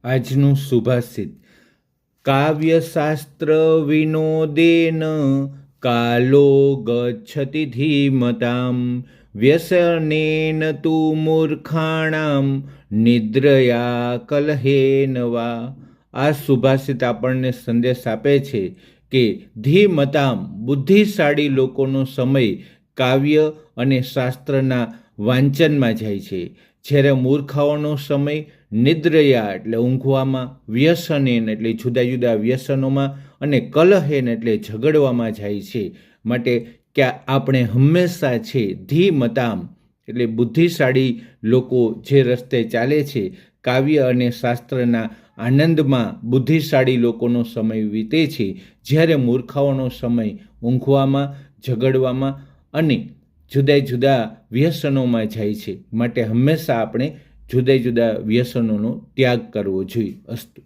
આજનું સુભાષિત: કાવ્યશાસ્ત્ર વિનોદેન કાલો ગચ્છતિ ધીમતામ વ્યસનેન તુ મૂર્ખાણામ નિદ્રયા કલહેન વા. આ સુભાષિત આપણને સંદેશ આપે છે કે ધીમતામ બુદ્ધિશાળી લોકોનો સમય કાવ્ય અને શાસ્ત્રના વાંચનમાં જાય છે, જ્યારે મૂર્ખાઓનો સમય નિદ્રયા એટલે ઊંઘવામાં, વ્યસનેન એટલે જુદા જુદા વ્યસનોમાં અને કલહેન એટલે ઝઘડવામાં જાય છે. માટે કે આપણે હંમેશા છે ધીમતામ એટલે બુદ્ધિશાળી લોકો જે રસ્તે ચાલે છે, કાવ્ય અને શાસ્ત્રના આનંદમાં બુદ્ધિશાળી લોકોનો સમય વીતે છે, જ્યારે મૂર્ખાઓનો સમય ઊંઘવામાં, ઝઘડવામાં અને જુદા જુદા વ્યસનોમાં જાય છે. માટે હંમેશા આપણે જુદા જુદા વ્યસનોનો ત્યાગ કરવો જોઈએ. અસ્તુ.